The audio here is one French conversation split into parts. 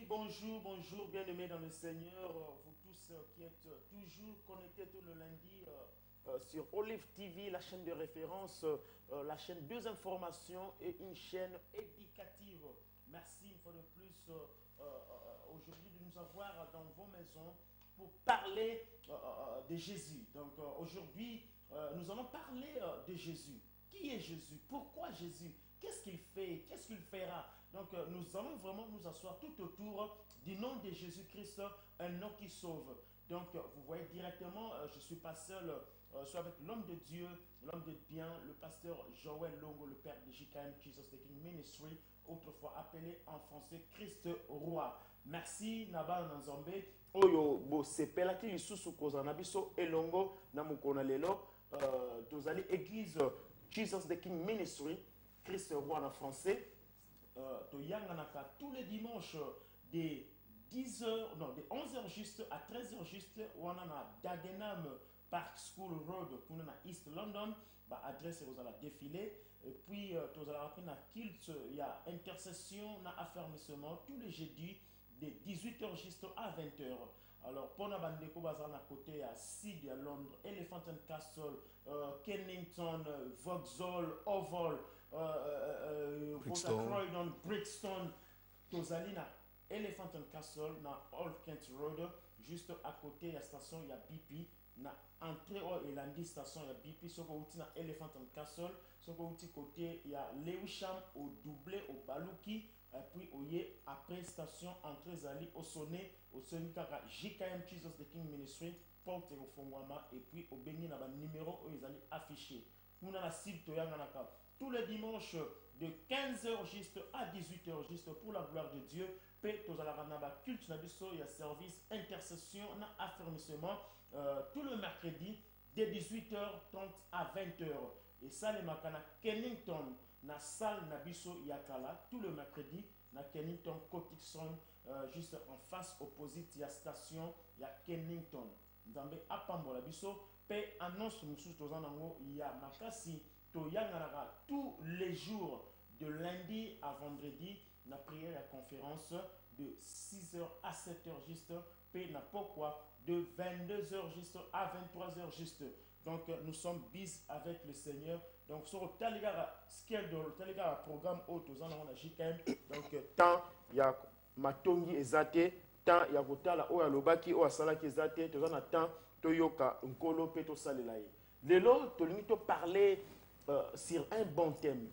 Bonjour, bonjour, bien-aimés dans le Seigneur, vous tous qui êtes toujours connectés tout le lundi sur Olive TV, la chaîne de référence, la chaîne deux informations et une chaîne éducative. Merci une fois de plus aujourd'hui de nous avoir dans vos maisons pour parler de Jésus. Donc aujourd'hui, nous allons parler de Jésus. Qui est Jésus? Pourquoi Jésus? Qu'est-ce qu'il fait? Qu'est-ce qu'il fera? Donc nous allons vraiment nous asseoir tout autour du nom de Jésus-Christ, un nom qui sauve. Donc vous voyez directement, je ne suis pas seul, je suis avec l'homme de Dieu, l'homme de bien, le pasteur Joël Longo, le père de JKM Jesus the King Ministry, autrefois appelé en français Christ Roi. Merci Naba Nanzambe. Oyo bo sepelaki lisusu kozana biso elongo na mukona lelo tozali église Jesus the King Ministry, Christ Roi en français. Toyanganaka tous les dimanches de 10h, non, de 11h juste à 13h juste, on a Dagenham Park School Road, on a East London, bah, adresse vous allez défiler. Et puis, vous allez rappeler na Kilt, il y a intercession, na affermissement tous les jeudis de 18h juste à 20h. Alors, pour la bande de Kobazan à côté, à Sydney, à Londres, Elephant and Castle, Kennington, Vauxhall, Oval, Croydon, Brixton, Tozalina, Elephant and Castle, na Old Kent Road, juste à côté, il y a station, il y a BP, na entrée et landing station, il y a BP, sur côté, na Elephant and Castle, sur côté, il y a Lewisham, au doublé, au Baluki, et puis au yé, après station, entrée Zali, au sonné, au Sonikaka, JKM Jesus the King Ministry, porte au Fongwama, et puis au Béni, na numéro, où ils allaient afficher. Nous, dans la site, tous les dimanches, de 15h juste à 18h juste pour la gloire de Dieu. Puis, tous à culte, il y a service, intercession, affermissement, tout le mercredi, de 18h30 à 20h. Et ça, les makana Kennington, na salle Nabiso Yakala, tout le mercredi, na Kennington, Cotikson, juste en face opposite, il y a station, il y a Kennington. Dans les Apambola Biso, puis annonce, il y a Makasi. Tous les jours de lundi à vendredi, la prière et la conférence de 6h à 7h juste, puis n'a pas quoi, de 22h juste à 23h juste. Donc nous sommes bis avec le Seigneur. Donc sur le schedule, le programme autre, nous avons la JKM. Donc tant il y a Matongi ezate, tant il y a Gotala o Alobaki o Asalaki ezate, nous avons tant Toyoka Nkolo Peto Salelaye. Lelo, tu parler sur un bon thème.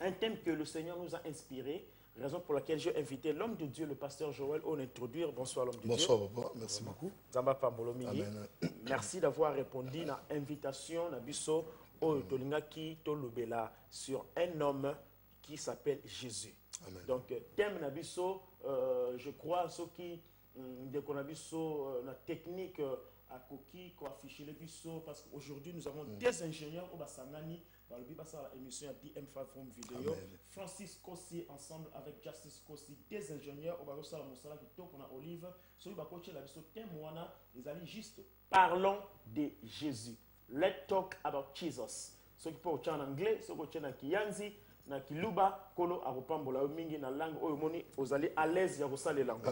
Un thème que le Seigneur nous a inspiré, raison pour laquelle j'ai invité l'homme de Dieu, le pasteur Joël, à introduire. Bonsoir l'homme de Dieu. Bonsoir papa, merci beaucoup. Amen. Merci d'avoir répondu à l'invitation Nabiso Tolingaki Tolubela sur un homme qui s'appelle Jésus. Amen. Donc thème Nabiso, je crois ceux qui dès qu'on a la technique à Koki, qu'on affiche les bisous, parce qu'aujourd'hui nous avons des ingénieurs au Bassangani, dans le Bibassa, l'émission DM5 From Vidéo, Francis Kossi ensemble avec Justice Kossi, des ingénieurs au Barossa Moussala qui tournent à Olive, celui qui a coaché la bisou témoignage, ils allaient juste parlons de Jésus. Let's talk about Jesus. Ceux qui peuvent en anglais, ceux qui en Kiyanzi, na kiluba kolo akopambola mingi na langue oyo moni ozali à l'aise ya kosala langue.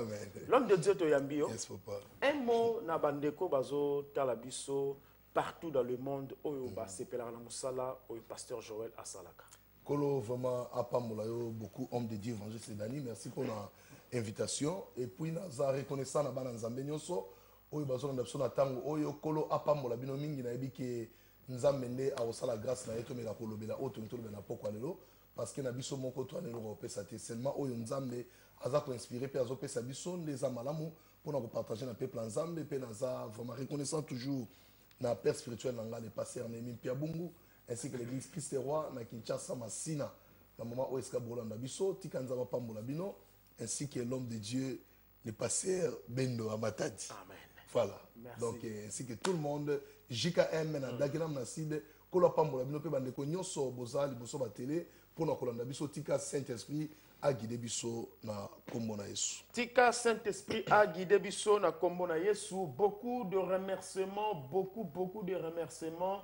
L'homme de Dieu to yambio. Yes, papa. Un mot na bandeko bazo tala biso partout dans le monde oyo ba sepela na musala oyo pasteur Joël asalaka. Kolo vraiment apambola yo beaucoup homme de Dieu évangéliste Dani, merci pour l'invitation et puis na za reconnaissant na bana nzambe nyonso oyo bazo na biso na tango oyo kolo apambola bino mingi na ebiki nzambe nde awosala grâce na yeto mela kolobela oto ntolo na pokwa lelo. Parce que na biso moko to anelo ko pesa te seulement oyo nzambe aza ko inspirer pe azo pesa biso les amalamu pour na ko partager na peuple nzambe pe na za vraiment reconnaissant toujours na père spirituel nanga le pasteur Némi Piabungu ainsi que l'église Christ Roi na Kinshasa Masina na moment où eska bolanda biso tika nzaba pambola bino ainsi que l'homme de Dieu le pasteur Bendo Amatadi. Amen. Voilà. Merci. Donc ainsi que tout le monde JKM na Dagenham na Side kolo pambola bino pe bande ko nyonso bozali boso ba télé pour nous kolanda biso tika Saint-Esprit a guidé biso na kombo na Yesu. Tika Saint-Esprit a guidé biso na kombo na Yesu. Beaucoup de remerciements, beaucoup de remerciements,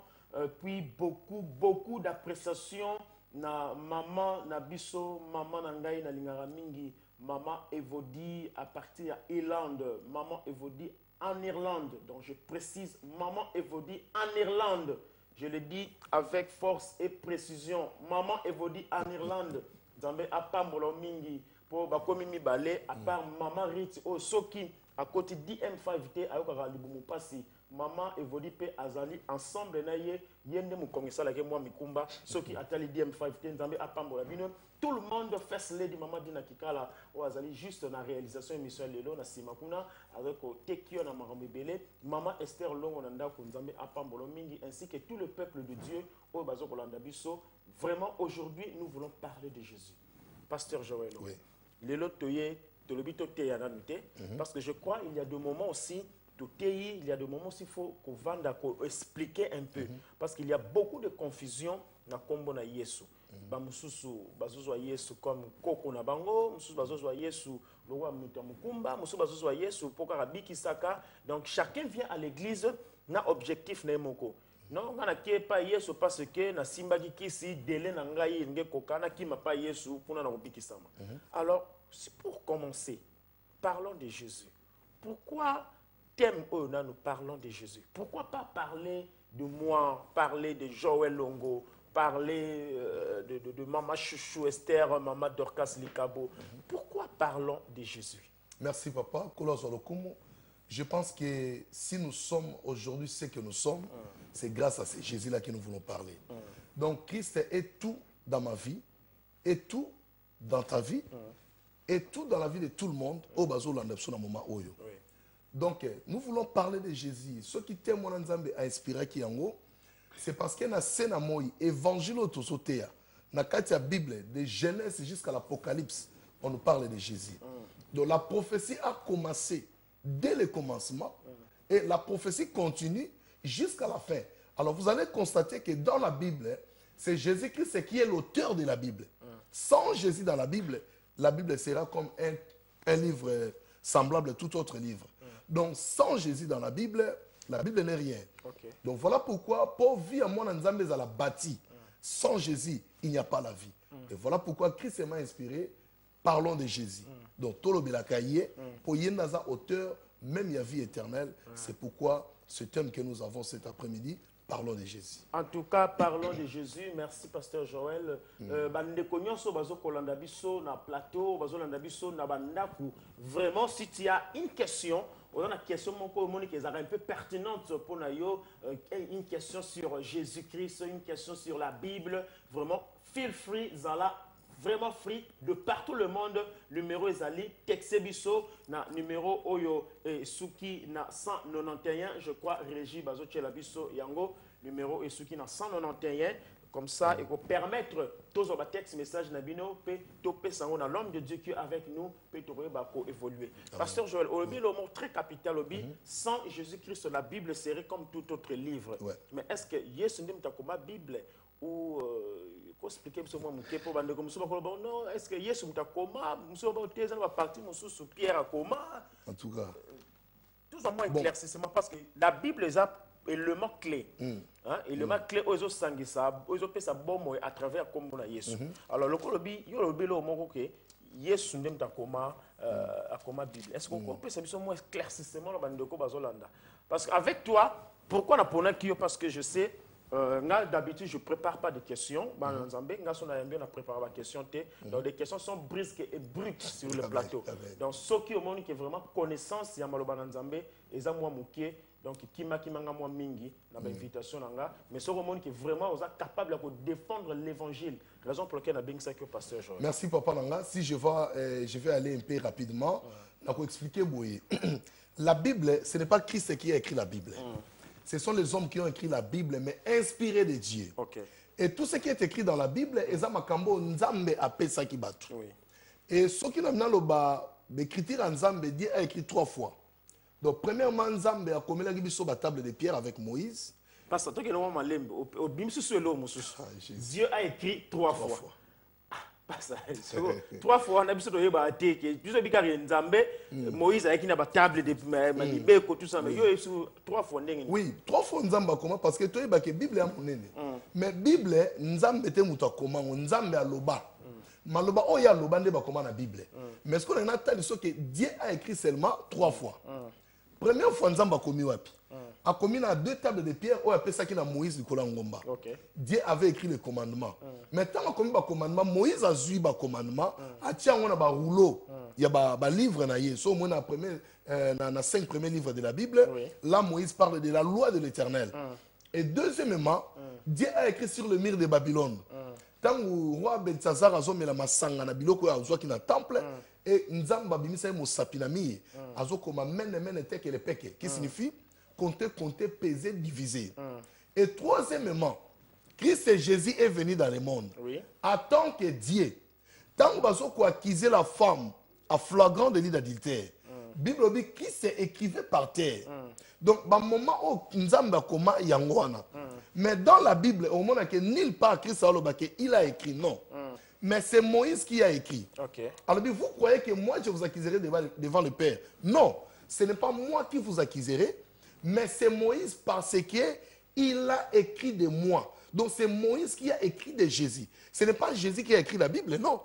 puis beaucoup d'appréciation na maman na biso maman na ngai na lingara mingi maman Evodi à partir d'Irlande, maman Evodi en Irlande. Donc je précise maman Evodi en Irlande. Je le dis avec force et précision. Maman Evodi en Irlande. Nzambe apambola mingi pour bakomi mibale à part maman Rit o soki à côté DM5T ayokaka libumu pasi. Maman Evodi pe azali ensemble na ye yende mukongisa la ke moi mikumba soki atali DM5T Nzambe apambola bino. Tout le monde first lady maman Dina Kikala ou azali juste na réalisation émission lelo na simakuna avec Tekio na marambebele maman Esther Longo nanda ko Nzambe apambolo mingi ainsi que tout le peuple de Dieu au bazo kolanda biso. Vraiment aujourd'hui nous voulons parler de Jésus. Pasteur Joël. Oui. Lelo toye tolobito te ya nanute parce que je crois il y a des moments aussi il y a des moments aussi il faut qu'on vanda qu'on expliquer un peu parce qu'il y a beaucoup de confusion na kombo na Yesu. Bamususu bazozwa Yesu comme koko na bango, mususu bazozwa Yesu lowa muta mukumba, mususu bazozwa Yesu poka rabiki saka. Donc chacun vient à l'église na objectif na moko. Non, on a pas Yesu parce que na simba kisi délai na ngai nge kokana ki ma pas Yesu pona na obiki sama. Alors, pour commencer, parlons de Jésus. Pourquoi thème nous parlons de Jésus? Pourquoi pas parler de moi, parler de Joël Longo, parler de Maman Chouchou Esther, Maman Dorcas Likabo? Pourquoi parlons de Jésus? Merci papa. Je pense que si nous sommes aujourd'hui ce que nous sommes, c'est grâce à ce Jésus-là que nous voulons parler. Donc Christ est tout dans ma vie, est tout dans ta vie, et tout dans la vie de tout le monde. Donc nous voulons parler de Jésus. Ce qui témoigne à inspirer qui en c'est parce que na scène moi évangile autosotéa na katia Bible de Genèse jusqu'à l'Apocalypse on nous parle de Jésus. Donc la prophétie a commencé dès le commencement et la prophétie continue jusqu'à la fin. Alors vous allez constater que dans la Bible c'est Jésus-Christ qui est l'auteur de la Bible. Sans Jésus dans la Bible sera comme un livre semblable à tout autre livre. Donc sans Jésus dans la Bible n'est rien. Donc voilà pourquoi pour vivre à mon Nzambe à la bâtie. Sans Jésus, il n'y a pas la vie. Et voilà pourquoi Christ m'a inspiré. Parlons de Jésus. Donc tout le bilakaye pour yendaza auteur même il y a vie éternelle. C'est pourquoi ce thème que nous avons cet après-midi, parlons de Jésus. En tout cas, parlons de Jésus. Merci pasteur Joël. Bandeko nyonso bazo kolanda biso na plateau, bazo landa biso na bandaku. Vraiment si tu as une question, on a une question qui est un peu pertinente pour nous, une question sur Jésus-Christ, une question sur la Bible. Vraiment, feel free, Zala, vraiment free, de partout le monde. Numéro Zali, Texebiso, na numéro Oyo Suki na 191, je crois, Régie Bazo Tchelabiso Yango, numéro Suki na 191. Comme ça, il faut permettre tous les textes, messages, nabino, peut topé sango na l'homme de Dieu qui est avec nous, peut évoluer. Pasteur Joël, au le mot très capital, sans Jésus-Christ, la Bible serait comme tout autre livre. Mais est-ce que Yesu n'est pas comme la Bible ou comment expliquer ce moi pour bande comme ça non, est-ce que Yesu n'est pas comme monsieur va utiliser la partie sous Pierre à comment? En tout cas, tout ça moi éclaircissement parce que la Bible est élément clé. Élément clé aux autres sangisa, aux autres ça bon à travers comme on a Yesu. Alors le colobi, yo le belo moko que Yesu ndem ta koma à koma Bible. Est-ce qu'on peut ça moins éclaircissement la bande ko bazolanda? Parce qu'avec toi, pourquoi na pona kio parce que je sais d'habitude je prépare pas de questions. Nzambe nga sona yambe na préparer des questions té. Donc des questions sont brisques et brutes sur le plateau. Donc ceux qui au monde qui est vraiment connaissance ya maloba Nzambe eza moi muké. Donc, qui m'a moi mingi, dans l'invitation, mais ce monde qui est vraiment capable de défendre l'évangile. Raison pour laquelle on a bien ça que pasteur Joël. Merci papa Nanga. Si je vais aller un peu rapidement, je vais expliquer. La Bible, ce n'est pas Christ qui a écrit la Bible. Ce sont les hommes qui ont écrit la Bible, mais inspirés de Dieu. Et tout ce qui est écrit dans la Bible, c'est Makambo Nzambe appelle ça qui bat. Et ce qui n'a pas l'écriture Nzambe, Dieu a écrit 3 fois. Donc, premièrement, Nzambe a commis la table de pierre avec Moïse. Parce que Dieu a écrit 3 fois. 3 fois, on a besoin de Moïse a écrit la table de pierre, tout ça. Mais 3 fois. Oui, 3 fois Nzambe comment? Parce que tu as la Bible est Mais Bible, nzambe te muta komango, nzambe aloba. Maloba oh ya loba nde ba comment na Bible. Mais ce qu'on a entendu c'est que Dieu a écrit seulement 3 fois. Première fois nzambe a commis wapi. A commis na 2 tables de pierre ou appelé ça qui na Moïse Nicolas Ngomba. Dieu avait écrit les commandements. Maintenant a commis ba commandement, Moïse a suivi ba commandement, a tia on a ba rouleau. Il y a ba livre na yé. So moi na premier na 5 premiers livres de la Bible, là Moïse parle de la loi de l'Éternel. Et deuxièmement, Dieu a écrit sur le mur de Babylone. Tant que le roi Belshazzar a zombé la masanga na biloko ya zwa ki na temple et nzamba bimisa mo sapinami azo koma mene teke le peke qui signifie compter peser diviser. Et troisièmement, Christ et Jésus est venu dans le monde. En tant que Dieu, tant que bazo ko accuser la femme à flagrant délit d'adultère. Bible dit Christ est écrivé par terre. Donc, au moment où Nzamba koma yangwana. Mais dans la Bible, au moment que nulle part Christ il a écrit, non. Mais c'est Moïse qui a écrit. Alors, vous croyez que moi je vous accuserai devant le Père? Non, ce n'est pas moi qui vous accuserai, mais c'est Moïse parce qu'il a écrit de moi. Donc, c'est Moïse qui a écrit de Jésus. Ce n'est pas Jésus qui a écrit la Bible, non.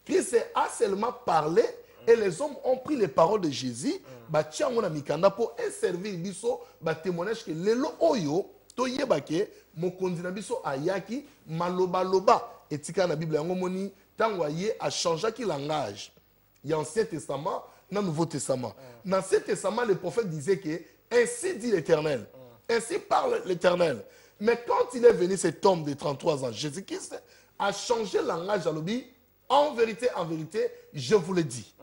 Christ a seulement parlé. Et les hommes ont pris les paroles de Jésus, pour servir biso, témoignage que lelo oyo, to yebake, mon kondina biso ayaki, maloba loba, et tika na Bible yangomoni, tangwaye a changé qui langage. Il y a Ancien Testament, dans le Nouveau Testament. Dans l'Ancien Testament, le prophète disait que ainsi dit l'Éternel, ainsi parle l'Éternel. Mais quand il est venu, cet homme de 33 ans, Jésus-Christ a changé le langage à l'objet. En vérité, je vous le dis.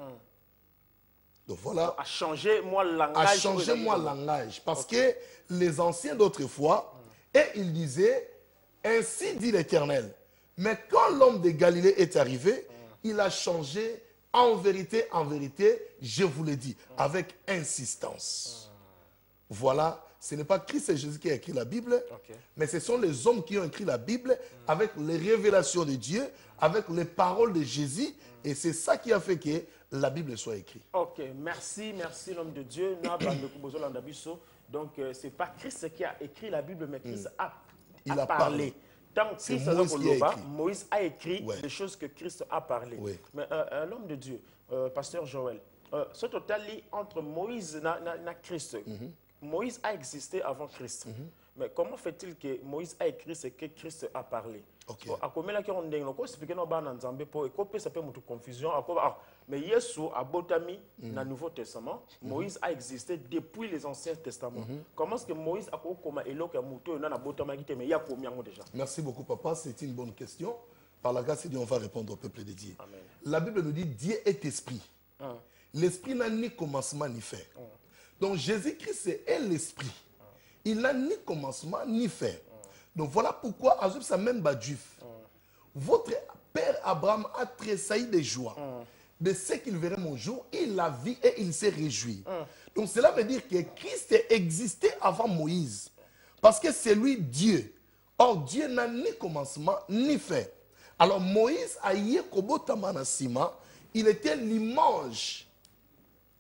Donc voilà. A changé moi le langage. A changé moi le langage. Parce que les anciens d'autrefois, et ils disaient, ainsi dit l'Éternel. Mais quand l'homme de Galilée est arrivé, il a changé, en vérité, je vous le dis, avec insistance. Voilà. Ce n'est pas Christ et Jésus qui a écrit la Bible, mais ce sont les hommes qui ont écrit la Bible avec les révélations de Dieu, avec les paroles de Jésus, et c'est ça qui a fait que la Bible soit écrite. Ok, merci l'homme de Dieu. Donc, ce n'est pas Christ qui a écrit la Bible, mais Christ a parlé. Tant que Christ Moïse a écrit des choses que Christ a parlé. Mais l'homme de Dieu, pasteur Joël, ce total entre Moïse et Christ, Moïse a existé avant Christ. Mais comment fait-il que Moïse a écrit ce que Christ a parlé? À combien là qu'on dit, on explique nos bandes en Zambie pour écoper ça peut mettre confusion. Mais Yesu a botami dans le Nouveau Testament. Moïse a existé depuis les Anciens Testaments. Comment est-ce que Moïse a comment éloqué à Mouto et n'a botami mais il y a combien déjà? Merci beaucoup papa, c'est une bonne question. Par la grâce de Dieu, on va répondre au peuple de Dieu. Amen. La Bible nous dit Dieu est esprit. L'esprit n'a ni commencement ni fin. Donc Jésus-Christ est l'esprit. Il n'a ni commencement ni fin. Donc voilà pourquoi, à ça même juif, votre père Abraham a tressailli de joie de ce qu'il verrait mon jour. Il l'a vu et il s'est réjoui. Donc cela veut dire que Christ existait avant Moïse. Parce que c'est lui Dieu. Or Dieu n'a ni commencement ni fin. Alors Moïse a yé kobotama na sima, il était l'image.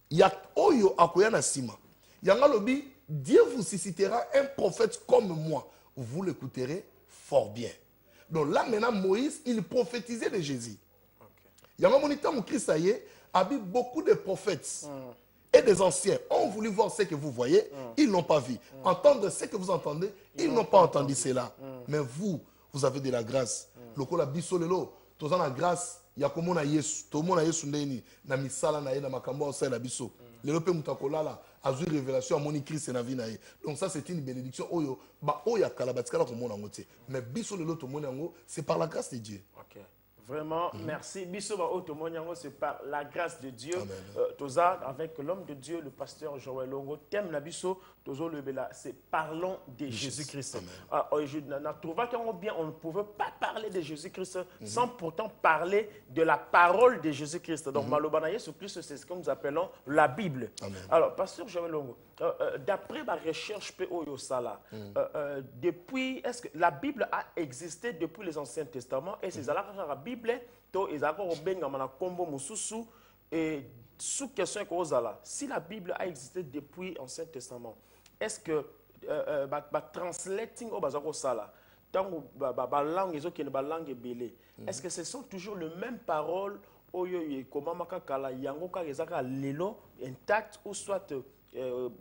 Ya oyo akoya na sima. Yanga lobi, Dieu vous suscitera un prophète comme moi. Vous l'écouterez fort bien. Donc là maintenant Moïse, il prophétisait de Jésus. Yanga monita mon Christ a vu beaucoup de prophètes et des anciens ont voulu voir ce que vous voyez, ils n'ont pas vu. Entendre ce que vous entendez, ils n'ont pas entendu cela. Mais vous avez de la grâce. Lokola bisolelo, toza na grâce. Ya komona Yesu, to mona Yesu ndeni na misala na ye na makambo osala biso. Lelo pe mutakolala azui révélation à moni Christ na vie na ye. Donc ça c'est une bénédiction oyo ba oya kala batikala komona ngote. Mais biso lelo to mona ngo, c'est par la grâce de Dieu. OK. Vraiment, merci. Bisoba Otomoniango, c'est par la grâce de Dieu. Toza, avec l'homme de Dieu, le pasteur Joël Longo, thème la biso, Tozo le Bela, c'est parlons de Jésus-Christ. Je trouve qu'on bien, on ne pouvait pas parler de Jésus-Christ sans pourtant parler de la parole de Jésus-Christ. Donc, Malobanaye, c'est plus, c'est ce que nous appelons la Bible. Alors, pasteur Joël Longo, d'après ma recherche PO Sala, depuis, est-ce que la Bible a existé depuis les Anciens Testaments et c'est la Bible, et sous question si la Bible a existé depuis l'Ancien Testament, est-ce que translating au Sala, tant langue ils ont qui ba langue belé. Est-ce que ce sont toujours les mêmes paroles oyo comment makakala yango ka ezaka lelo intact ou soit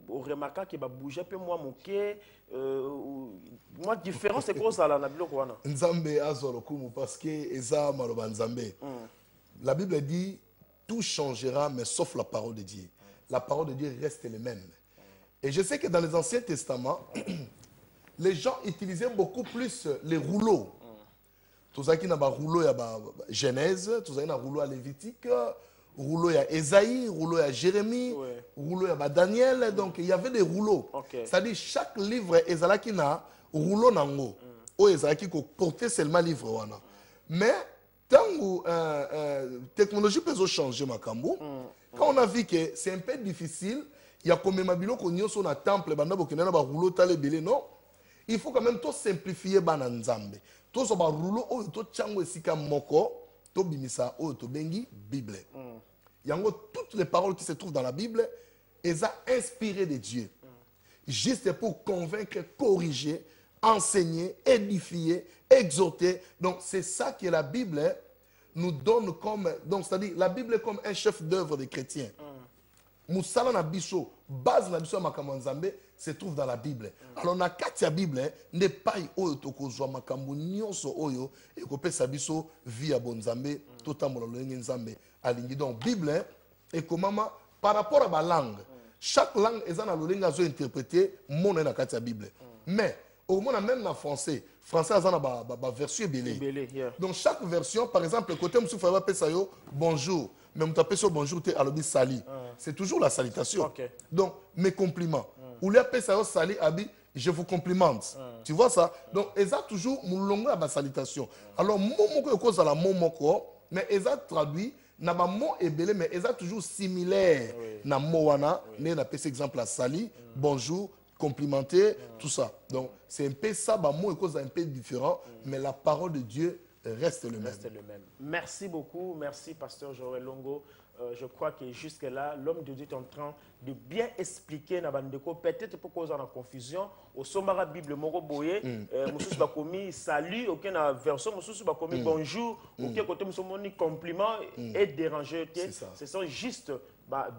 au remarquant qu'il va bouger peu moi moké moi différence c'est quoi ça là na biloko wana Nzambe azolo kumu parce que eza maloba Nzambe. La Bible dit tout changera mais sauf la parole de Dieu. La parole de Dieu reste les mêmes. Et je sais que dans les Anciens Testaments, les gens utilisaient beaucoup plus les rouleaux. Tout ça qui n'a pas rouleau, il y a Genèse, tout ça qui n'a rouleau à Lévitique, rouleau à Ésaïe, rouleau à Jérémie, rouleau à Daniel. Donc il y avait des rouleaux. C'est-à-dire chaque livre, Ezala qui n'a rouleau nango. Ou Ezala qui portait seulement livre wana. Mais tant que technologie peut changer ma cambo, quand on a vu que c'est un peu difficile, il y a comme mabilo qu'on y a sur un temple, banda bokena ba rouleau tale belé non. Il faut quand même tout simplifier bana nzambe. Tout ça ba rouleau o to chango esika moko, to bimisa o to bengi Bible. Yango toutes les paroles qui se trouvent dans la Bible, elles ont inspiré de Dieu. Juste pour convaincre, corriger, enseigner, édifier, exhorter. Donc c'est ça que la Bible nous donne comme, donc c'est-à-dire la Bible est comme un chef d'œuvre des chrétiens. Moussala na biso, base na biso makambo nzambe se trouve dans la Bible. Alors na kati ya Bible n'est pas oyo tokozwa makambo nyonso oyo e kopesa biso via bonzambe totambola lolenge nzambe alingi. Donc Bible et comment par rapport à la langue, chaque langue est dans lolenge azo interpréter mon na kati ya Bible. Mais au moins même en français, français a une version belé. Donc chaque version, par exemple, le côté monsieur Faba Pesayo, bonjour. Même tapé sur bonjour, tu as sali. C'est toujours la salutation. Donc, mes compliments. Ou les Pesayo sali, abi, je vous complimente. Tu vois ça? Donc, ils ont toujours mon longue à salutation. Alors, mon mot cause à la mot moko, mais ils ont traduit, n'a pas mot et belé, mais ils ont toujours similaire. Na moana, né na pes exemple à sali, bonjour, complimenter, tout ça. Donc, c'est un peu ça, bah, mot et cause un peu différent, mais la parole de Dieu reste le même. Merci beaucoup, merci Pasteur Joël Longo. Je crois que jusque-là, l'homme de Dieu est en train de bien expliquer peut-être pour cause de la confusion. Au Somara Bible, Moro Boye, Moussous Bakomi, salut, aucune version, Moussous Bakomi, bonjour, aucun côté Moussous compliment et déranger. Ce sont juste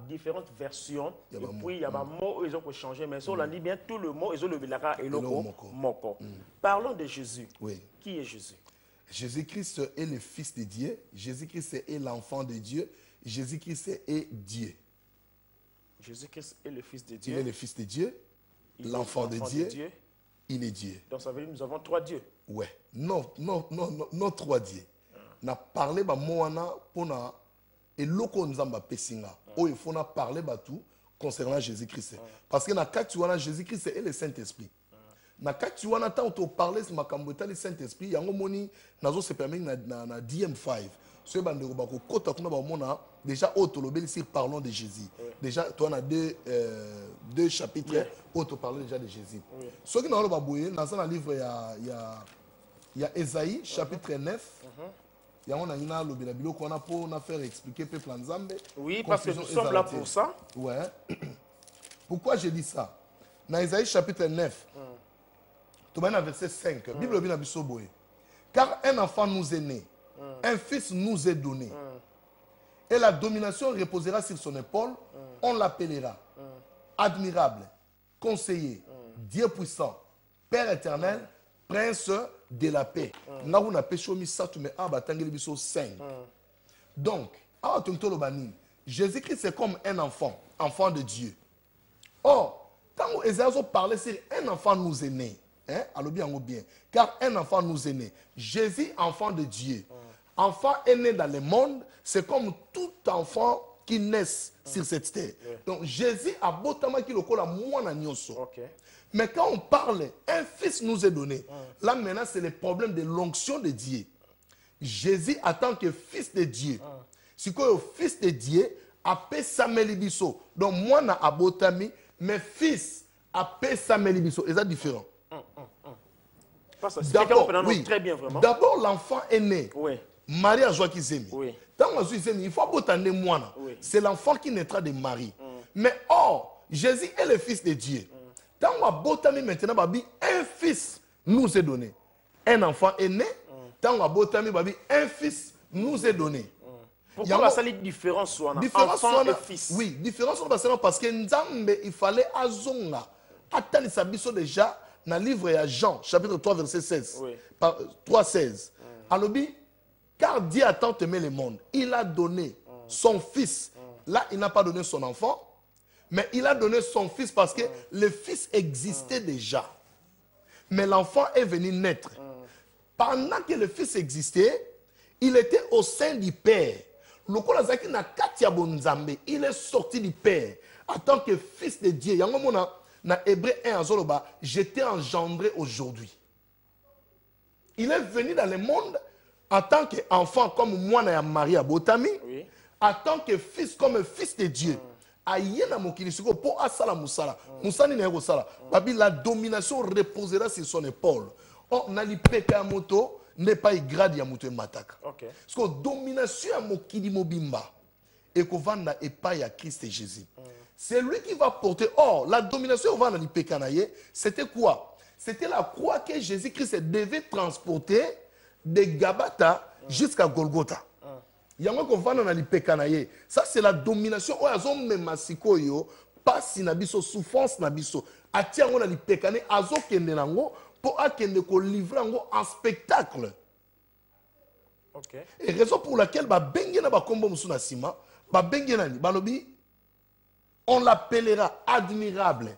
différentes versions. Et puis, il y a des mots ils ont changé, mais ça, on dit bien tout le mot, ils ont le bilaka et le moko. Parlons de Jésus. Qui est Jésus? Jésus-Christ est le Fils de Dieu. Jésus-Christ est l'enfant de Dieu. Jésus-Christ est Dieu. Jésus-Christ est le Fils de Dieu. Il est le Fils de Dieu, l'enfant de Dieu. Il est Dieu. Donc ça veut dire que nous avons trois dieux. Ouais. Non, trois dieux. On a parlé de Moana pour na et loko nzamba pesinga. Il faut parler de tout concernant Jésus-Christ. Parce que na Jésus-Christ est le Saint-Esprit. Na kati wana ta auto parler ce makambo tali Saint-Esprit yango moni nazo se permet na DM5 ce bande ko bako kota kuna ba mona déjà auto lobeli si parlons de Jésus. Déjà toi on a deux chapitres auto parler déjà de Jésus. Ce qui na ba boye dans un livre il y a Ésaïe chapitre 9. Yango na ina lobela biloko wana pour na faire expliquer peuple nzambe. Oui, parce que nous sommes là pour ça. Ouais. Pourquoi je dis ça? Dans Ésaïe chapitre 9. Verset 5. Bible bina biso boye. Car un enfant nous est né, un fils nous est donné, et la domination reposera sur son épaule. On l'appellera admirable, conseiller, Dieu puissant, Père éternel, prince de la paix. Donc, Jésus-Christ c'est comme un enfant, enfant de Dieu. Or, quand Esaïe parlait sur un enfant nous est né, alors bien, car un enfant nous est né. Jésus, enfant de Dieu. Enfant est né dans le monde, c'est comme tout enfant qui naît sur cette terre. Donc Jésus a botama qui le colle à moi na nyonso. Mais quand on parle, un fils nous est donné. Là maintenant, c'est le problème de l'onction de Dieu. Jésus, en tant que fils de Dieu, si quoi fils de Dieu, appelle Samuel Ibiso. Donc moi na abotami, mais fils appelle Samuel Ibiso. Et ça différent. D'abord, oui. L'enfant est né. Marie a joué Zemi. Il faut abotane moi. C'est l'enfant qui naîtra de Marie. Mais or, Jésus est le fils de Dieu. Dans ma botami maintenant, un fils nous est donné. un enfant est né, tant à Botami, babi, un fils nous est donné. Pourquoi la seule différence soit enfant et fils? Oui, différence parce que Nzambe, il fallait azonga. Attends, ça biso déjà dans le livre à Jean, chapitre 3, verset 16. Oui. 3, 16. Alobi, car Dieu a tant aimé le monde, il a donné son fils. Là, il n'a pas donné son enfant, mais il a donné son fils parce que le fils existait déjà. Mais l'enfant est venu naître. Pendant que le fils existait, il était au sein du Père. Il est sorti du Père en tant que fils de Dieu. Dans Hébreu 1, j'étais engendré aujourd'hui. Il est venu dans le monde en tant qu'enfant comme moi, Marie à Botami, Oui. en tant que fils comme fils de Dieu. La domination reposera sur son épaule. On a l'ipéka à moto. N'est pas grade ya muto mataka. Okay. Parce que domination à mokili mobimba et qu'on vanda et pas à Christ et Jésus. C'est lui qui va porter. Or, la domination au vanda li pekanaye, c'était quoi? C'était la croix que Jésus-Christ devait transporter de Gabata jusqu'à Golgotha. Yango qu'on vanda na li pekanaye. Ça c'est la domination. O azo memasiko yo, pasi na biso, souffrance na biso. Atiango na li pekane azo kende nango. Pour qu'on livre en spectacle. Okay. Et raison pour laquelle on l'appellera admirable.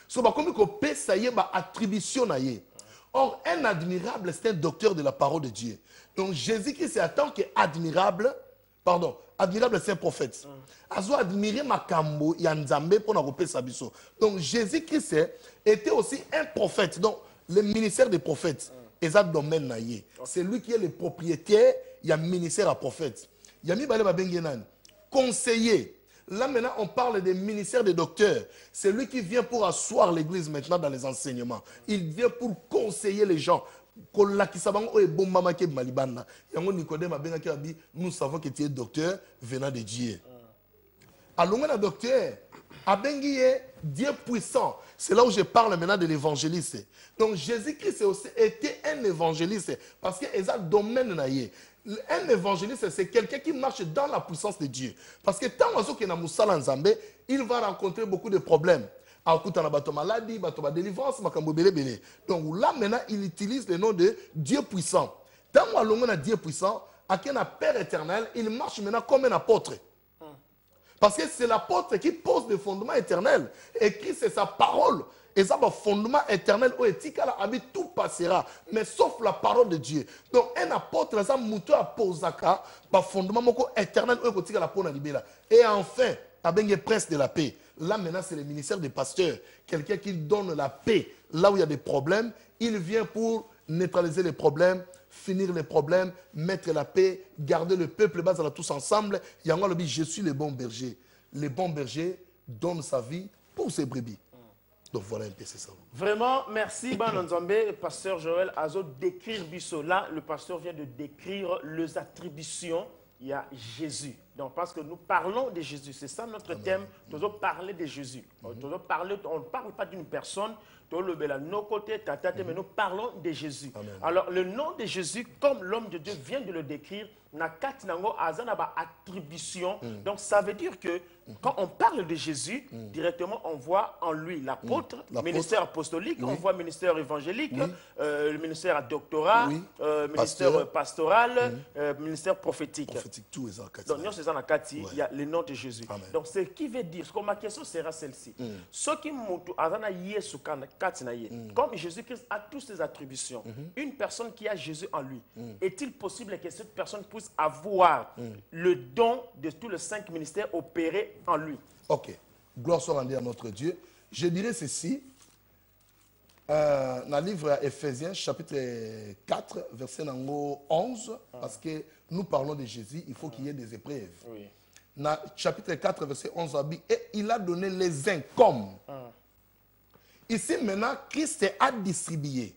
So comme que ça y est attribution. Or un admirable c'est un docteur de la parole de Dieu. Donc Jésus-Christ en tant qu'admirable, pardon, admirable c'est un prophète. Azo admirer makambo ya Nzambe pour na kopesa biso. Donc Jésus-Christ était aussi un prophète. Donc le ministère des prophètes, c'est lui qui est le propriétaire, il y a ministère à prophète. Il y a conseiller. Là maintenant, on parle des ministères des docteurs. C'est lui qui vient pour asseoir l'église maintenant dans les enseignements. Il vient pour conseiller les gens. Nous savons que tu es docteur venant de Dieu. Alors, un docteur, Dieu puissant. C'est là où je parle maintenant de l'évangéliste. Donc Jésus-Christ était un évangéliste parce qu'il y a un domaine. Un évangéliste, c'est quelqu'un qui marche dans la puissance de Dieu. Parce que tant qu'il y a il va rencontrer beaucoup de problèmes. Maladie, délivrance, donc là maintenant, il utilise le nom de Dieu puissant. Tant qu'il y a Dieu puissant, il y a un Père éternel, il marche maintenant comme un apôtre. Parce que c'est l'apôtre qui pose des fondements éternels. Et Christ, c'est sa parole. Et ça, le fondement éternel, tout passera. Mais sauf la parole de Dieu. Donc, un apôtre, ça, mouto a posé le fondement éternel. Et enfin, il prince de la paix. Là, maintenant, c'est le ministère des pasteurs. Quelqu'un qui donne la paix. Là où il y a des problèmes, il vient pour neutraliser les problèmes, finir les problèmes, mettre la paix, garder le peuple bas tous ensemble. Il y a un dit, je suis le bon berger. Le bon berger donne sa vie pour ses brebis. Donc voilà un peu, c'est ça. Vraiment, merci, Bananzambe, pasteur Joël Azo, décrire Bisso. Là, le pasteur vient de décrire les attributions. Il y a Jésus. Donc, parce que nous parlons de Jésus, c'est ça notre thème. Nous allons parler de Jésus. On ne parle pas d'une personne, nos côtés, mais nous parlons de Jésus. Amen. Alors, le nom de Jésus, comme l'homme de Dieu vient de le décrire, attribution. Donc, ça veut dire que quand on parle de Jésus, directement, on voit en lui l'apôtre, ministère apostolique, on voit ministère évangélique, le ministère doctorat, ministère pastoral, ministère prophétique. Tout donc, nous, c'est ça, il y a le nom de Jésus. Amen. Donc, ce qui veut dire, ma question sera celle-ci. Ce qui comme Jésus-Christ a toutes ses attributions, une personne qui a Jésus en lui, est-il possible que cette personne puisse avoir le don de tous les 5 ministères opérés en lui? Ok. Gloire soit rendue à notre Dieu. Je dirais ceci. Dans le livre Ephésiens, chapitre 4, verset 11, parce que nous parlons de Jésus, il faut qu'il y ait des épreuves. Oui. Dans chapitre 4, verset 11, et il a donné les uns comme. Ici, maintenant, Christ a distribué.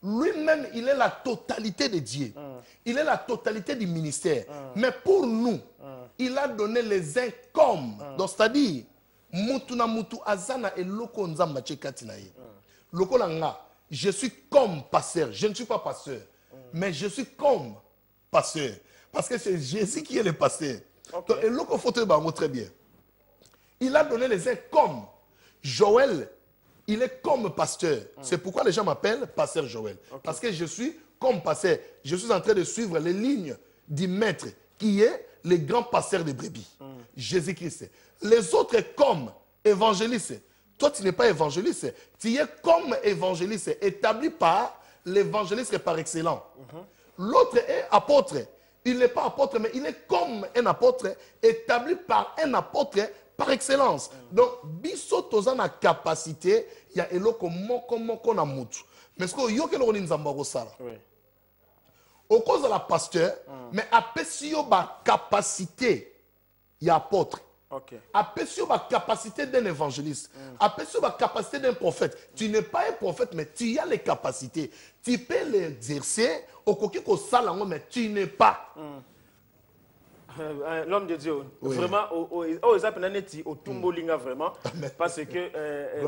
Lui-même, il est la totalité de Dieu. Il est la totalité du ministère. Mais pour nous, il a donné les uns comme. Donc, c'est-à-dire, mutu na mutu azana et loko nzamba chekati na ye. Loko langa, je suis comme pasteur. Je ne suis pas pasteur, mais je suis comme pasteur. Parce que c'est Jésus qui est le pasteur. Okay. Donc, et l'autre photo est très bien. Il a donné les uns comme. Joël, il est comme pasteur. C'est pourquoi les gens m'appellent pasteur Joël. Okay. Parce que je suis comme pasteur. Je suis en train de suivre les lignes du maître, qui est le grand pasteur des brebis. Jésus-Christ. Les autres comme évangélistes. Toi, tu n'es pas évangéliste. Tu es comme évangéliste, établi par l'évangéliste par excellence. L'autre est apôtre. Il n'est pas apôtre, mais il est comme un apôtre, établi par un apôtre par excellence. Donc, biso toza na capacité, il y a eloko moko na mutu. Mais ce que yo ke lo ni nzamba ko sala. Au cause de la pasteur, mais apesi yo ba capacité ya apôtre. Okay. Apesi yo ba capacité d'un évangéliste. Apesi yo ba capacité d'un prophète. Tu n'es pas un prophète, mais tu as les capacités. Tu peux l'exercer au koki ko sala ngo, mais tu n'es pas. L'homme de Dieu, oui. Vraiment, au Zapenaneti, au Tumbolinga, vraiment, parce que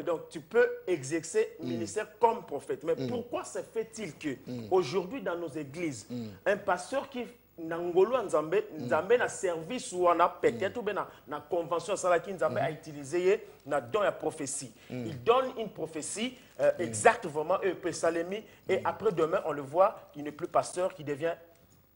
donc tu peux exercer ministère comme prophète. Mais pourquoi se fait-il que aujourd'hui dans nos églises, un pasteur qui Nangolo Nzambe, Nzambe na service ou on a peut-être ou bien na convention ça qui Nzambe a utilisé na don la prophétie. Il donne une prophétie exactement et après demain on le voit, il n'est plus pasteur, qui devient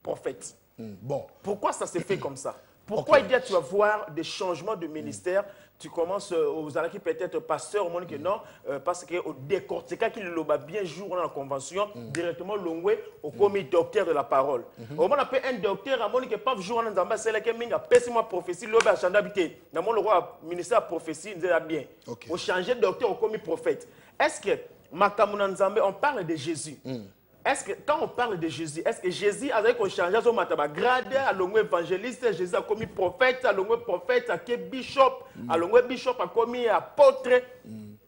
prophète. Bon. Pourquoi ça s'est fait comme ça? Pourquoi il dit que tu vas voir des changements de ministère? Tu commences aux alaki peut-être pasteur, au monde que non, parce que au décortiquer qu'il le bien jour dans la convention, directement l'ongwe au commis docteur de la parole. Au monde appelle un docteur, à mon que pas jour dans Zamba, c'est là que minga pèse-moi prophétie, l'obé a changé d'habiter. Dans mon roi ministère prophétie, nous dit bien. Au changer docteur au commis prophète. Est-ce que Makamuna Nzambe, on parle de Jésus? Est-ce que quand on parle de Jésus, est-ce que Jésus a changé son mataba grade, à l'ongwe évangéliste, Jésus a commis prophète, à l'ongwe prophète, à que bishop, à l'ongwe bishop a commis apôtre?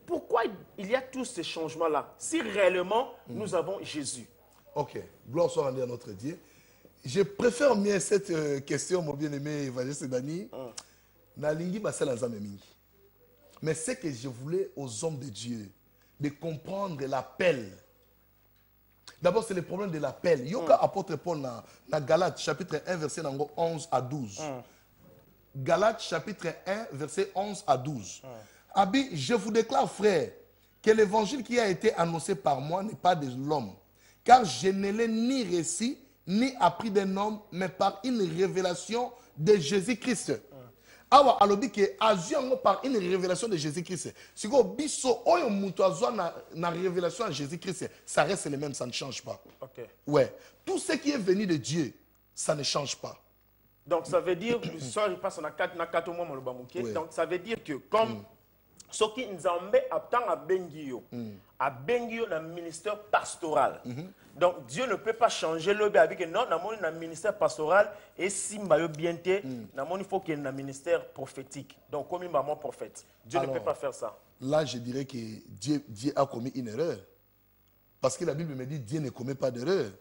Pourquoi il y a tous ces changements-là si réellement nous avons Jésus? Ok, gloire soit rendue à notre Dieu. Je préfère mieux cette question, mon bien-aimé évangéliste Dani. Nalingi basala nzambe mingi. Mais c'est que je voulais aux hommes de Dieu de comprendre l'appel. D'abord, c'est le problème de l'appel. Yoka apôtre Paul dans Galates chapitre 1, verset 11 à 12. Galates chapitre 1, verset 11 à 12. Abi, je vous déclare, frère, que l'évangile qui a été annoncé par moi n'est pas de l'homme. Car je ne l'ai ni reçu, ni appris d'un homme, mais par une révélation de Jésus-Christ. Awa alobi ke aziango par une révélation de Jésus-Christ. Si go biso oyo muto azwa na révélation de Jésus-Christ, ça reste le même, ça ne change pas. Okay. Ouais. Tout ce qui est venu de Dieu, ça ne change pas. Donc ça veut dire, soit je passe na 4 mois mon bamuke. Donc ça veut dire que comme ce qui Nzambe attend à Bengio na ministère pastoral. Donc Dieu ne peut pas changer le avec non, dans le ministère pastoral et si mayo bienté, il faut qu'il y ait un ministère prophétique. Donc comme maman prophète, Dieu ne peut pas faire ça. Là, je dirais que Dieu a commis une erreur. Parce que la Bible me dit Dieu ne commet pas d'erreur.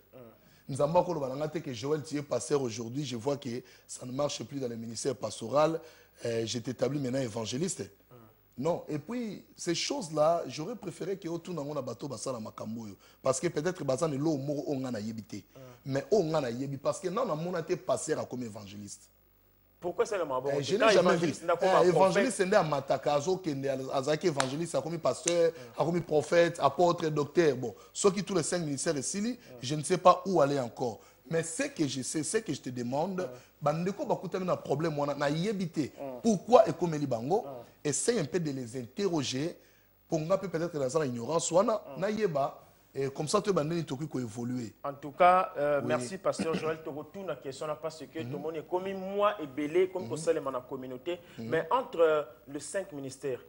Nous avons que Joël, tu es pasteur aujourd'hui, je vois que ça ne marche plus dans le ministère pastoral. Je t'établis maintenant évangéliste. Non, et puis ces choses-là, j'aurais préféré que tout le monde ait bateau basala makamboyo parce que peut-être bazan ne lo moro ongana yebité. Mais ongana yebi parce que non on a été pasteur comme évangéliste. Pourquoi c'est le mabon? Je n'ai jamais vu. Évangéliste c'est à Matakazo kende azaki évangéliste comme pasteur, comme prophète, apôtre, docteur. Bon, ceux qui tous les 5 ministères ici, je ne sais pas où aller encore. Mais ce que je sais, ce que je te demande, bandeko bakutami na problème wana na yebité. Pourquoi et comme bango? Essaye un peu de les interroger pour nga peut-être dans la ignorance wana na yeba et comme ça tu bandeni toki ko évoluer. En tout cas, merci pasteur Joël te retourne la question là parce que tout le monde est comme moi et belé comme pour ça les dans la communauté, mais entre les 5 ministères,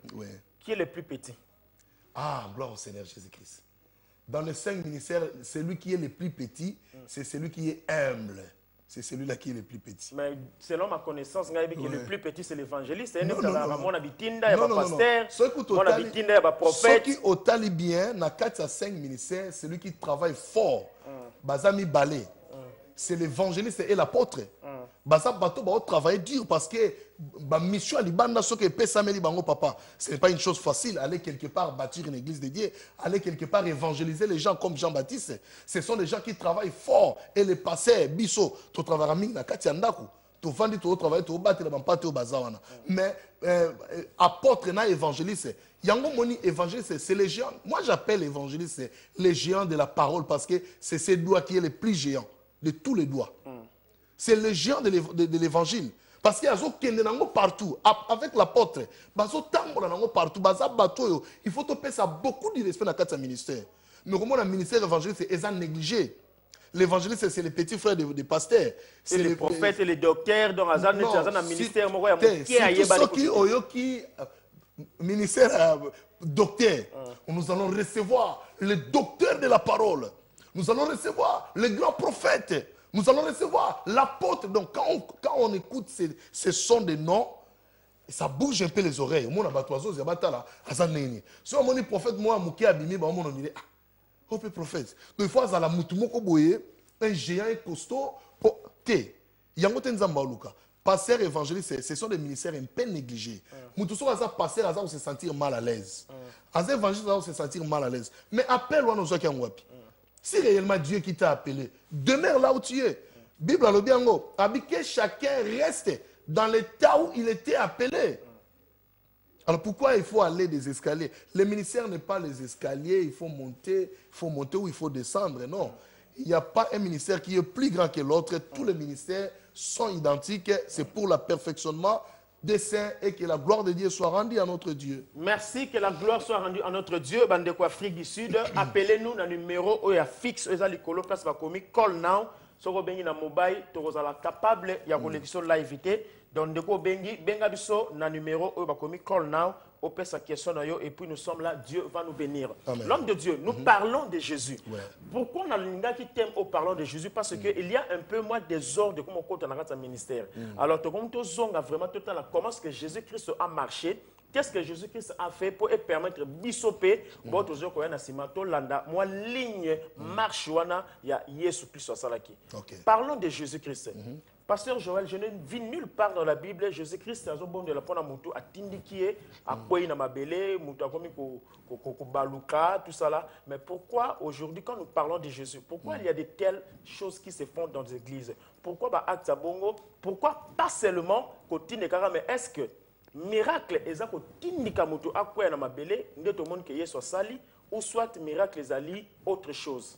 qui est le plus petit? Ah, gloire au Seigneur Jésus-Christ. Dans les 5 ministères, celui qui est le plus petit, c'est celui qui est humble. C'est celui-là qui est le plus petit. Mais selon ma connaissance, le plus petit, c'est l'évangéliste. Non, non, non. Mon habitinda, il y a pas pasteur. Mon habitinda, il y a pas Ceux prophète. qui au talibien, dans 4 à 5 ministères, celui qui travaille fort, Bazami Balé, c'est l'évangéliste et l'apôtre. baza bato ba travailler dur parce que ba mission à libanda ce que pesameli bango papa, ce n'est pas une chose facile aller quelque part bâtir une église de Dieu, aller quelque part évangéliser les gens comme Jean-Baptiste. Ce sont des gens qui travaillent fort et les pasteurs biso to travailler mingi na kati ya ndako. To vandi to travailler to battre ba mpate o bazawana. Mais apôtre na évangéliste, yango moni évangéliste c'est les géants. Moi j'appelle évangéliste les géants de la parole parce que c'est ces doigts qui est le plus géant de tous les doigts. C'est le géant de l'évangile. Parce qu'il y a des gens partout. Avec l'apôtre, il y a des gens partout. Il faut te payer beaucoup de respect dans le ministère. Mais comment le ministère évangéliste est négligé? L'évangéliste, c'est les petits frères des pasteurs. C'est les prophètes et les docteurs dans le ministère. Ministère docteur. Nous allons recevoir le docteur de la parole. Nous allons recevoir le grand prophète. Nous allons recevoir l'apôtre. Donc, quand on écoute ces sons de noms, ça bouge un peu les oreilles. Mon abattoiseau, c'est là. Si on dit prophète, moi, Mouké Abimi, on dit ah, oh, prophète. Donc, il faut avoir un géant et costaud pour té. Yango tenzamba luka. Pasteur évangéliste, ce sont des ministères un peu négligés. Moutousso a pasteur à se sentir mal à l'aise. Az évangéliste à se sentir mal à l'aise. Mais appelle-moi nos gens qui ont wapi. Si réellement Dieu qui t'a appelé, demeure là où tu es. Bible a le bien go. Que chacun reste dans l'état où il était appelé. Alors pourquoi il faut aller des escaliers? Le ministère n'est pas les escaliers, il faut monter ou il faut descendre. Non. Il n'y a pas un ministère qui est plus grand que l'autre. Tous les ministères sont identiques. C'est pour le perfectionnement des saints et que la gloire de Dieu soit rendue à notre Dieu. Merci, que la gloire soit rendue à notre Dieu. Bandeko Afrique du Sud, appelez-nous dans le numéro où il y a fixe, où il y a l'écolo, place va commis, call now. Si vous avez un mobile, vous êtes capable de connexion live. Donc, vous avez un numéro où il y a commis, call now. On peut sa question et puis nous sommes là, Dieu va nous bénir. L'homme de Dieu, nous parlons de Jésus. Ouais. Pourquoi on a le qui t'aime au parlant de Jésus? Parce qu'il y a un peu moins des ordres de comment on compte dans ministère. Alors, comment on a vraiment tout le temps comment est-ce que Jésus-Christ a marché? Qu'est-ce que Jésus-Christ a fait pour permettre bisopé bon toujours quand on landa moi ligne marche wana ya Jésus Christ à salaki. Parlons de Jésus-Christ. Pasteur Joël, je ne vis nulle part dans la Bible Jésus-Christ a bon de la pona mutu atindikie a koyi na mabele mutu akomi ko baluka tout ça là. Mais pourquoi aujourd'hui quand nous parlons de Jésus, pourquoi il y a de telles choses qui se font dans les églises? Pourquoi ba acte bongo? Pourquoi pas seulement kotine kara mais est-ce que miracle ezako tindika mutu akoya na mabele ndeto monde que Yesu sali ou soit miracle ezali autre chose?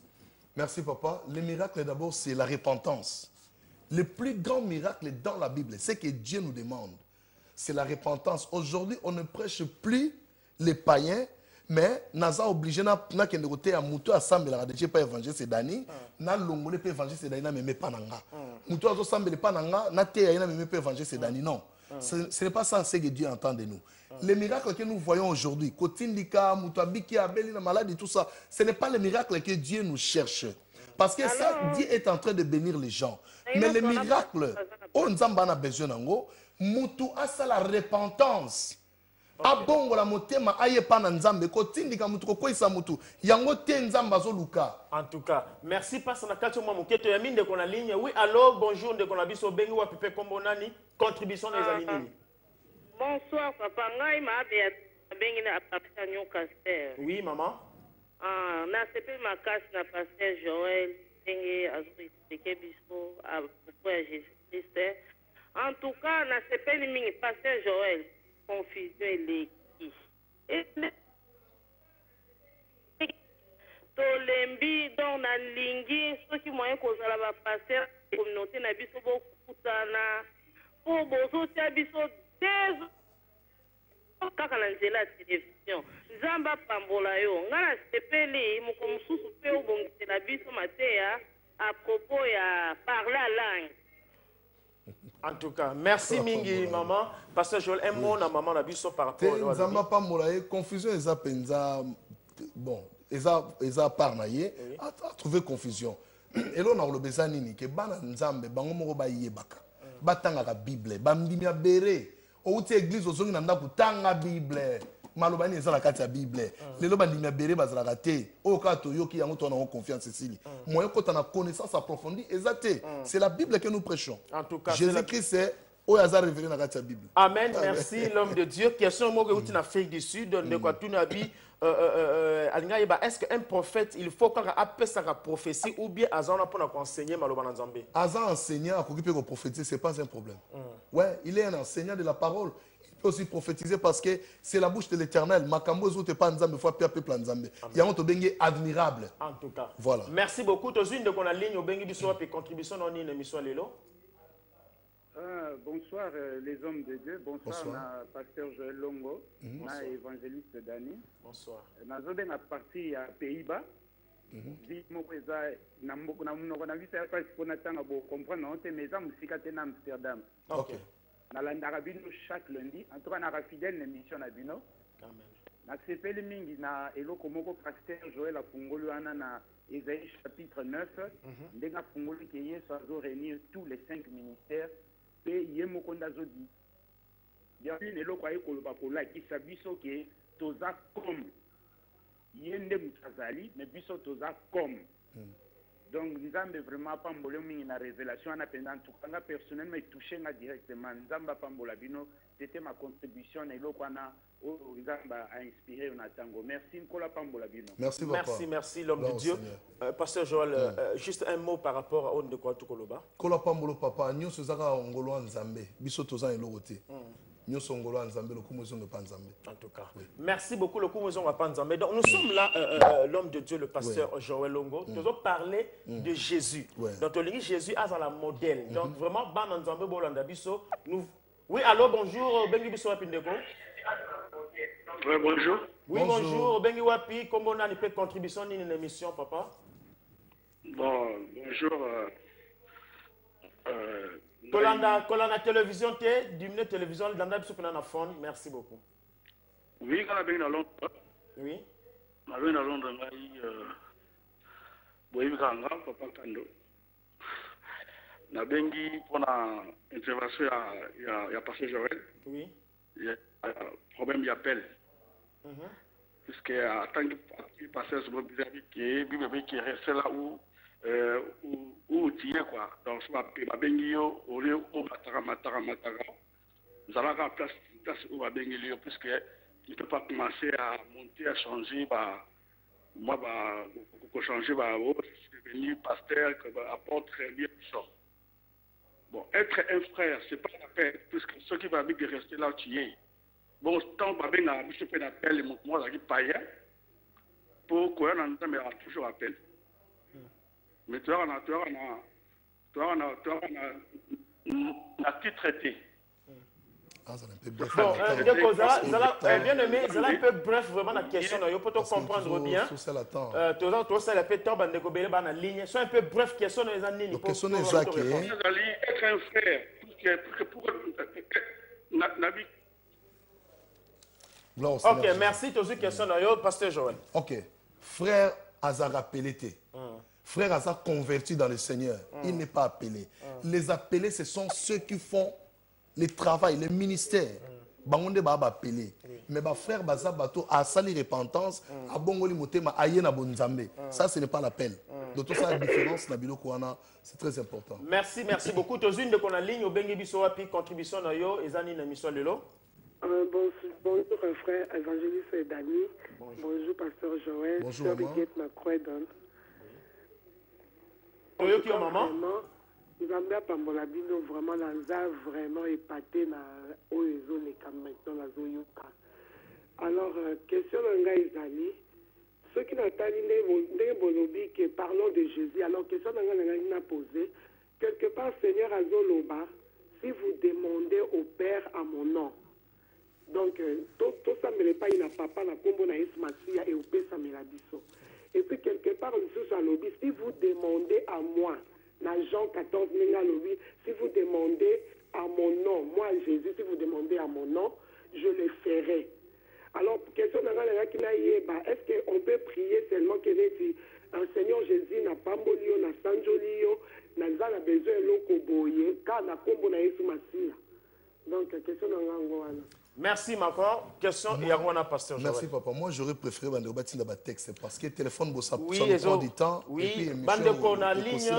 Merci papa. Le miracle d'abord c'est la repentance. Le plus grand miracle dans la Bible, c'est que Dieu nous demande. C'est la repentance. Aujourd'hui, on ne prêche plus les païens, mais naza obligé na kende côté à muto assemble la déjà pas évangile c'est dani, na longole pas évangile c'est dani na même pas nanga. Muto azo assemble pas nanga, na te na même pas évangile c'est dani non. Ce n'est pas ça que Dieu entend de nous. Les miracles que nous voyons aujourd'hui, Kotindika, muto abiki abeli na maladie tout ça, ce n'est pas les miracles que Dieu nous cherche. Parce que ça, Dieu est en train de bénir les gens. Mais les miracles, on a besoin d'ango, mutu asa la repentance. Abongo la motema aye pana nzambe ko tindika mutu ko koisa mutu yango te nzamba zo luka. En tout cas, merci parce na kati mo muketo ya minde ko na ligne. Oui, allô, bonjour de ko na biso bengi wa pipe kombo nani contribution des alinini. Bonsoir papa ngai ma bia bengi na apaka nyokaster. Oui, maman. Na sepe makasi na pasteur Joël Tengue azouike biso à propos de Jésus-Christ. En tout cas, na sepe ni mingi pasteur Joël confusion eleki. Tolembi donc na lingi soki moyen kozala ba pasteur communauté na biso bokutana po bozotia biso des kaka na nzela ya télévision nzamba pambola yo nga na sepeli moko mosusu mpe obongisela biso mateya à propos ya parler la langue. En tout cas, merci mingi maman parce que Joël un mot na maman na biso par rapport à nzamba pambola ye confusion eza penza bon eza parnaye a trouver confusion et là on a le besoin nini que bana nzambe bango moko ba yebaka batanga ka bible bambimia bere outi église ozongi na ndako tanga bible malobani eza na kati ya bible lelo bandimi bere bazalaka te oyo kaka toyoki yango to na confiance esili moyen kota na connaissance approfondie eza te c'est la Bible que nous prêchons. En tout cas, Jésus-Christ c'est au hasard révélé dans la Bible. Amen, merci l'homme de Dieu. Question moi que en Afrique du Sud de quoi tout nabi est-ce qu'un prophète il faut qu'on appelle ça la prophétie ou bien azana pour enseigner malobana nzambe? Azan enseignant à occuper prophétiser c'est pas un problème. Ouais, il est un enseignant de la parole. Il peut aussi prophétiser parce que c'est la bouche de l'Éternel. Makambo zo te pas nzambe fois peuple nzambe. Yango to bengi admirable. En tout cas. Voilà. Merci beaucoup. Tozune de qu'on a ligne au bengi biso et contribution dans une émission lelo. Bonsoir les hommes de Dieu, bonsoir, pasteur Joël Longo, évangéliste Dani. Bonsoir. Nous sommes à partir à Pays-Bas. Amsterdam. Ok. Chaque lundi, en tout cas, nous fidèle l'émission à Bino. Amen. Na eloko moko pasteur Joël Afungolu na Ésaïe chapitre 9. Ndenga Fungolu qui est sans réunir tous les 5 ministères. Et yemokonda zodi bien une eloko ayi koloba kola kisa biso ke toza comme yende mutazali mais biso toza comme donc nzambe vraiment pambola mingi na révélation ana pendant tout kanga personnellement touché na directement nzamba pambola bino c'était ma contribution na eloko ana o nzamba a inspiré na tango merci nkola pambola bino merci papa. Merci l'homme de Dieu. Pasteur Joël, juste un mot par rapport à on de quoi tout koloba. Kola pambolo papa nyonso zaka ngolo nzambe biso toza eloko te. Nyonso ngolo nzambe le kumozo ne pas nzambe. En tout cas. Oui. Merci beaucoup le kumozo va pas nzambe. Donc nous sommes là l'homme de Dieu le pasteur Joël Longo. Nous allons parler de Jésus. Donc Jésus a la modèle. Donc vraiment ban nzambe bolanda biso nous. Oui, allô, bonjour, Bengi biso Wapindeko. Oui, bonjour. Oui, bonjour, Bengi Wapi. Comment on a une contribution dans une émission, papa? Bon, bonjour. Kolanda télévision, diminuer télévision, dans la phone. Merci beaucoup. Oui, quand on est à Londres. Oui. On est à Londres, on est à papa Kando. Nabengi pour l'intervention, il y a passé Joël. Oui. Il y a un problème d'appel. Puisque en tant que pasteur, qui est resté là où tu es, quoi. Donc, Nabengi, au lieu où Matara. Nous allons avoir place où Nabengi, puisque il ne peut pas commencer à monter, à changer. Moi, pour changer, je suis devenu pasteur, apporte très bien ça. Bon, être un frère, ce n'est pas la peine, puisque ceux qui vont de rester là où tu es. Bon, tant que je fais un appel, moi, je suis païen, pour qu'on ait toujours appel. Mais tu as tout traité. Bon, bien aimé, c'est un peu bref vraiment la question, il faut comprendre bien. Tout ça, le fait de ligne. C'est un peu bref question dans les années. La question est ça qui est. Être un frère, ok, merci. Tu as une question, pasteur Joël. Ok. Frère Azar appelé. Frère Azar converti dans le Seigneur. Il n'est pas appelé. Les appelés, ce sont ceux qui font le travail, le ministère. Bangonde ba appelé. Mais ba frère Baza Bato a sali repentance, a bongoli motema ayena bonzambe. Ça ce n'est pas l'appel. Donc tout ça la différence na biloko wana, c'est très important. Merci beaucoup. Tu as une de qu'on a ligne au bengi biso wapi contribution na yo ezani na mission lelo. Bonjour frère évangéliste Dani. Bonjour pasteur Joël. Bonjour maman. Toyoki maman. Nzambe apambola bino vraiment nanza vraiment épaté na oyo les maintenant na zoyoka. Alors question na ngai ezali ceux qui n'attendent ndenge bolobi que parlons de Jésus. Alors question na ngai na poser quelque part Seigneur azoloba si vous demandez au Père à mon nom. Donc tout ça me pas ina papa na kombo na Yesu Masia et au pesa me la biso. Et puis quelque part Jésus alobi si vous demandez à moi dans Jean 14, si vous demandez à mon nom, moi Jésus, si vous demandez à mon nom, je le ferai. Alors, question est-ce qu'on peut prier seulement que un Seigneur Jésus n'a pas molio, n'a sanjolio, n'a pas besoin de l'okoboye, car n'a combo na Yesu Masia. Donc, question Merci, Macron. Question, et on a pasteur Joël. Merci, papa. Moi, j'aurais préféré un texte parce que le téléphone, ça oui, prend du temps. Oui, Bandeko, on a ligne,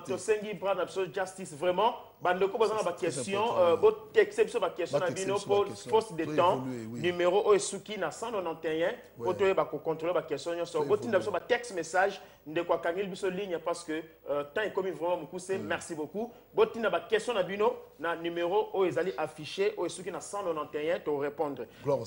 Tosengi, Brad, Justice, vraiment. Bandeko, vous avez une question, votre texte, c'est une question, pour force de temps, numéro Oesuki, na 191, pour contrôler la question. Votre texte message, de quoi Kangil, biso ligne, parce que temps est commis vraiment beaucoup, merci beaucoup. Votre question, na numéro Oezali affiché, Oesuki, na 191, pour répondre.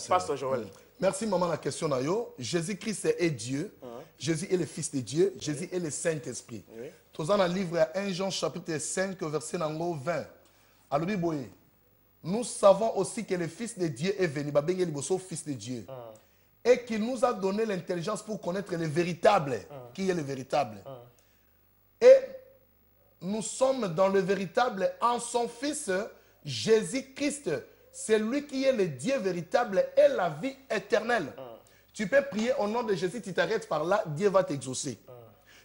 Pasteur Joël. Merci, maman, la question. Jésus-Christ est Dieu. Jésus est le Fils de Dieu. Jésus est le Saint-Esprit. Tous dans le livre 1 Jean chapitre 5, verset 20. Alors, nous savons aussi que le Fils de Dieu est venu, Fils de Dieu, et qu'il nous a donné l'intelligence pour connaître le véritable. Qui est le véritable? Et nous sommes dans le véritable en son Fils, Jésus-Christ. C'est lui qui est le Dieu véritable et la vie éternelle. Tu peux prier au nom de Jésus, tu t'arrêtes par là, Dieu va t'exaucer.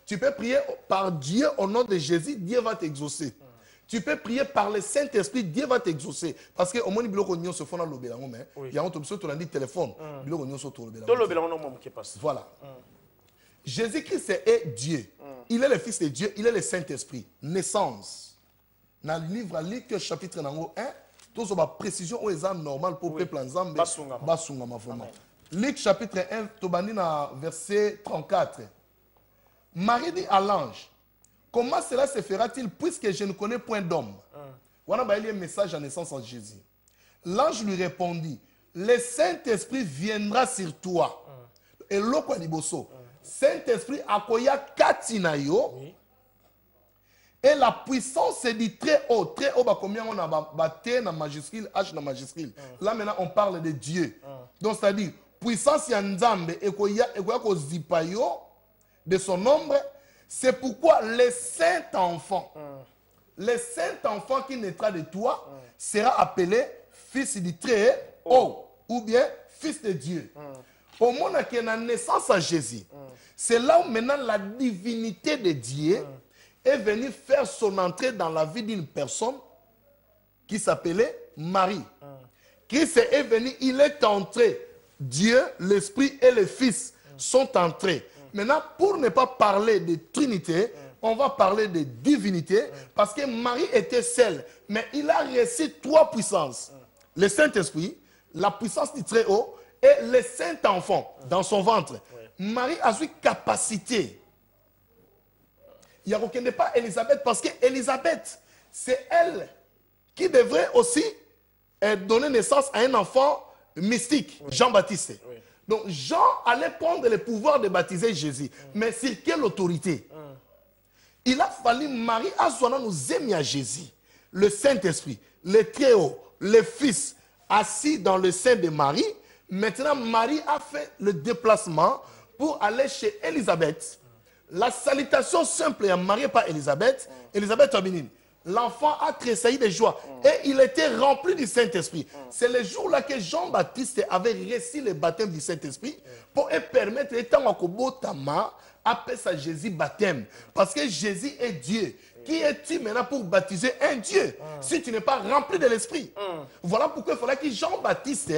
Tu peux prier par Dieu au nom de Jésus, Dieu va t'exaucer. Tu peux prier par le Saint-Esprit, Dieu va t'exaucer. Parce que au moins, il y a se font dans le il y a un téléphone. Voilà. Jésus-Christ est Dieu. Il est le Fils de Dieu, il est le Saint-Esprit. Naissance. Dans le livre Luc, chapitre 1, tout ça, précision où est normal pour le peuple ensemble. Luc chapitre 1, Tobanina, verset 34. Marie dit à l'ange, comment cela se fera-t-il puisque je ne connais point d'homme? Voilà un message à naissance en Jésus. L'ange lui répondit, le Saint-Esprit viendra sur toi. Et l'autre Saint-Esprit akoya katinayo. Et la puissance c'est dit très haut, combien on a batté dans majuscule, H dans majuscule. Là maintenant on parle de Dieu. Donc c'est-à-dire, puissance ya Nzambe, et koya zipayo de son nombre, c'est pourquoi le Saint-Enfant, le Saint-Enfant qui naîtra de toi, sera appelé Fils du très haut, ou bien Fils de Dieu. Au moment qui est la naissance à Jésus, c'est là où maintenant la divinité de Dieu est venue faire son entrée dans la vie d'une personne qui s'appelait Marie. Christ est venu, il est entré. Dieu, l'Esprit et le Fils sont entrés. Maintenant, pour ne pas parler de Trinité, on va parler de divinité, parce que Marie était seule, mais il a reçu trois puissances. Le Saint-Esprit, la puissance du Très-Haut et le Saint-Enfant dans son ventre. Marie a eu capacité. Il n'y a aucun pas Élisabeth, parce qu'Élisabeth, c'est elle qui devrait aussi donner naissance à un enfant mystique, Jean-Baptiste. Donc Jean allait prendre le pouvoir de baptiser Jésus. Mais sur quelle autorité? Il a fallu Marie Azouana nous aimer à Jésus. Le Saint-Esprit, le Très-Haut, le Fils, assis dans le sein de Marie. Maintenant, Marie a fait le déplacement pour aller chez Élisabeth. La salutation simple à Marie par Élisabeth. Élisabeth Abinine. L'enfant a tressailli de joie et il était rempli du Saint-Esprit. C'est le jour-là que Jean-Baptiste avait reçu le baptême du Saint-Esprit pour permettre appeler ça Jésus baptême. Parce que Jésus est Dieu. Qui es-tu maintenant pour baptiser un Dieu si tu n'es pas rempli de l'Esprit? Voilà pourquoi il fallait que Jean-Baptiste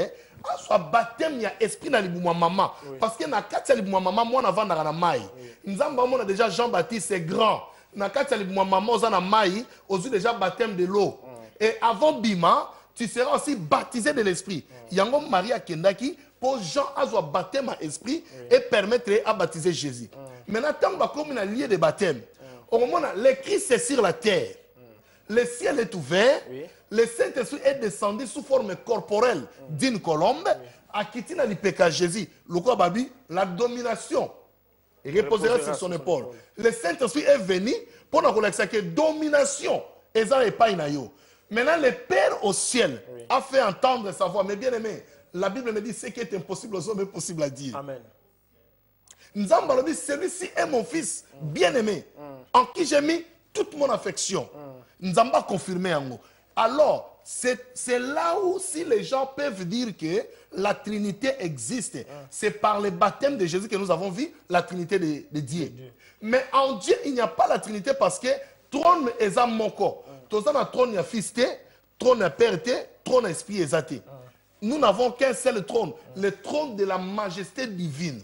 soit baptême, il y a esprit dans le maman. Parce que dans le cas de maman, moi, on a dans mai. Nous avons déjà Jean-Baptiste, c'est grand. Dans le cas de maman, on a mai, on a déjà baptême de l'eau. Et avant Bima, tu seras aussi baptisé de l'Esprit. Il y a un Maria Kendaki pour Jean à baptême à esprit et permettre à baptiser Jésus. Maintenant, tant qu'on a un lieu de baptême, au moment où le Christ est sur la terre, le ciel est ouvert, le Saint-Esprit est descendu sous forme corporelle d'une colombe, à quitter le péché Jésus. Le quoi, Babi, la domination reposera sur son épaule. Le Saint-Esprit est venu pour nous dire que domination est pas inayo. Maintenant, le Père au ciel a fait entendre sa voix. Mais bien aimé, la Bible me dit ce qui est impossible aux hommes est possible à dire. Amen. Nous avons dit celui-ci est mon fils bien-aimé, en qui j'ai mis toute mon affection. Nous avons confirmé en nous. Alors, c'est là où si les gens peuvent dire que la Trinité existe, c'est par le baptême de Jésus que nous avons vu la Trinité de Dieu. Mais en Dieu, il n'y a pas la Trinité parce que trône est un moko. Tout ça, trône est fils, trône est père, trône est esprit est. nous n'avons qu'un seul trône, le trône de la majesté divine.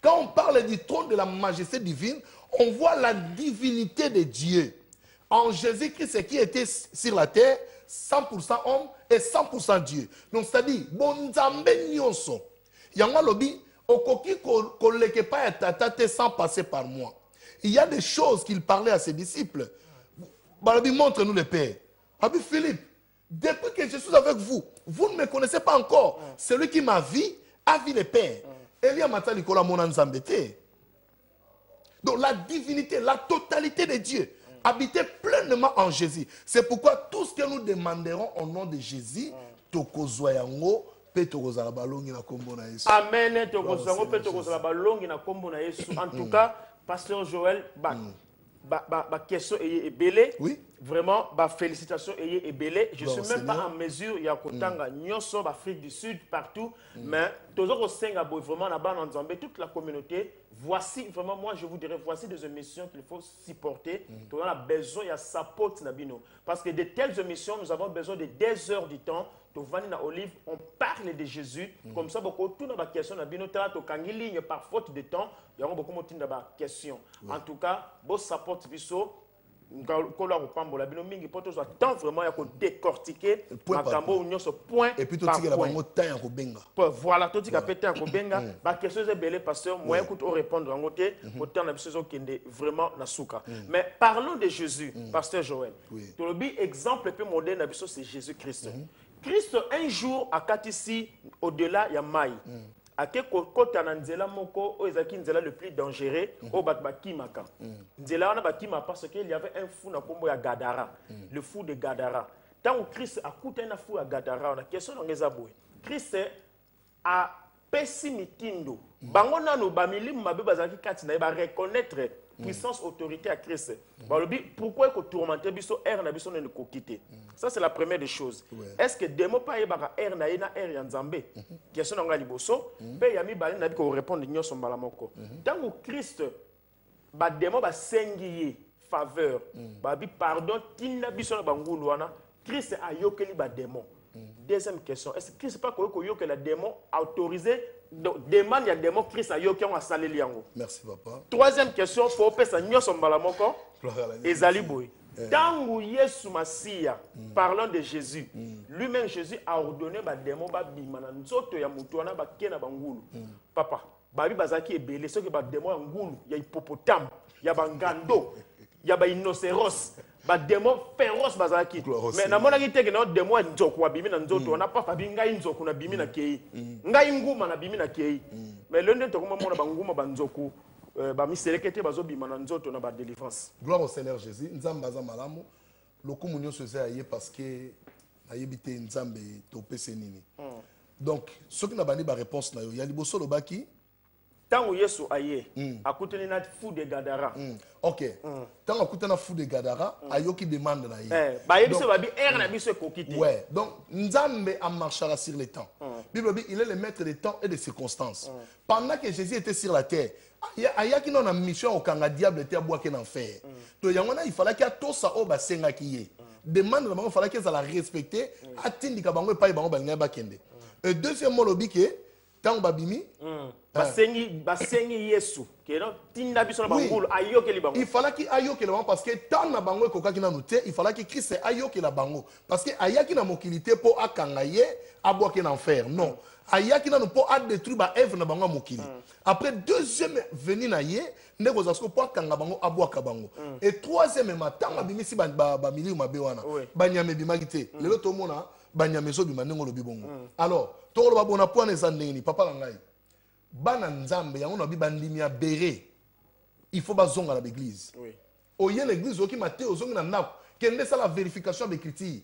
Quand on parle du trône de la majesté divine, on voit la divinité de Dieu. En Jésus-Christ qui était sur la terre, 100% homme et 100% Dieu. Donc c'est-à-dire, bon Nzambe nyonso. Yango lobi, okoki koleke pa tatate sans passer par moi. Il y a des choses qu'il parlait à ses disciples. Balobi, montre-nous le Père. Abi Philippe, depuis que je suis avec vous, vous ne me connaissez pas encore. Celui qui m'a vu a vu le Père. Elia Matali Kola Mona Nzambe te. Donc la divinité, la totalité de Dieu habitait pleinement en Jésus. C'est pourquoi tout ce que nous demanderons au nom de Jésus, tokozwa yango pe tokozala balongi na kombo na Yesu. Amen. Tokozwa yango pe tokozala balongi na kombo na Yesu. En tout cas, Pasteur Joël, question est belé. Oui. Vraiment, félicitations est belé. Je ne suis même pas en mesure, il y a Kotanga, Nyonso, Afrique du Sud, partout. Mais toujours au Singapour, vraiment là-bas en Zambie, toute la communauté. Voici, vraiment, moi je vous dirais, voici des émissions qu'il faut supporter. On a besoin, il y a sa pote Nabino. Parce que de telles émissions, nous avons besoin de 2 heures du temps. On parle de Jésus. Comme ça, beaucoup de questions Nabino, ligne par faute de temps. Il y a beaucoup de questions. En tout cas, bon support biso. Tant vraiment il faut décortiquer point et puis tout voilà tout ce pété en benga ba question est belé pasteur moi écoute au répondre en côté autant la besoin kende vraiment na souka. Mais parlons de Jésus, pasteur Joël. To le exemple peu moderne na biso c'est Jésus-Christ. Christ un jour a katisi au-delà ya mai. Ake kota na nzela moko o ezaki nzela le plus dangereux o bat bakimaka. Nzela wana bakima parce qu'il y avait un fou na kombo ya Gadara, le fou de Gadara. Tant que Christ a coûté na fou ya Gadara, na question ngeza boy. Christ a pesi mitindo. Bango nano bamili mabe bazaki kati na ba reconnaître puissance autorité à Christ. Pourquoi il tourmenter biso air na biso ne kokite. Ça c'est la première des choses. Est-ce que demo pa yeba air na ina air ya Nzambe? Question nga liboso, pe yami bali na bi ko répondre nyoso mbala moko. Tango Christ ba demo ba sengi faveur, ba bi pardon tinna biso na bangulu wana, Christ a yokeli ba démon. Deuxième question, est-ce que Christ pas que la démon autorisé demande ya démon Christ a yoki on a salé liango. Merci papa. Troisième question, pour pesa nyoso mbala moko ezali boy. Tangu Yesu Masia, parlant de Jésus, lui-même Jésus a ordonné ba démon ba bimana nzoto ya mutu wana ba kena bangulu. Papa, babi bazaki ebele soki ba démon ya ngulu, ya hippopotame, ya bangando, ya ba rhinocéros. Ba démon féroce bazaki. Mais na mona ki teke na démon nzoku wa bimi na nzoto wana pa fa binga nzoku na bimi na kei. Ngai nguma na bimi na kei. Mais l'un to kuma mona banguma banzoku ba miselekete bazo bima na nzoto na ba délivrance. Gloire au Seigneur Jésus. Nzamba za malamu. Lokumu nyonso za ye parce que ayebite nzambe to pese nini. Donc ce qui na bani ba réponse na yo ya liboso lobaki Tango Yesu aye, akuteni na fou de Gadara. Ok. Tango akuteni na fou de Gadara, ayoki demande na ye. Ba yebiso babi er na biso kokite. Ouais. Donc Nzambe a marchera sur le temps. Bible dit il est le maître des temps et des circonstances. Pendant que Jésus était sur la terre, ayaki non na mission au kanga diable était boire en enfer. Donc yangona il fallait qu'il tout ça au basenga kiye. Demande na bango fallait qu'ils la respecter, atindika bango pa bango balinga bakende. Et deuxièmement lobi que tango babimi basengi Yesu keno tinda biso na bangulu ayokeli bango. Il fallait qu'il ayokeli bango parce que tant na bango kokaki na nuté, il fallait que Christ ayokeli bango parce que ayaki na mokilité po akangaye aboke na enfer. Non, ayaki na po a détruire ba œuvre na bango mokili. Après deuxième venu na ye ndeko zasko po akanga bango aboka bango. Et troisième matin babimisi ba mili mabe wana. Banyame bimagite. Lelo to mona banyame so bimanengo lobi bongo. Alors, to lo babona po na zandeni papa langai. Bana nzambe yango na bibandimi ya béré il faut bazonga na l'église. Oye l'église oki mate ozonga na ndako kende sa la vérification de écriture.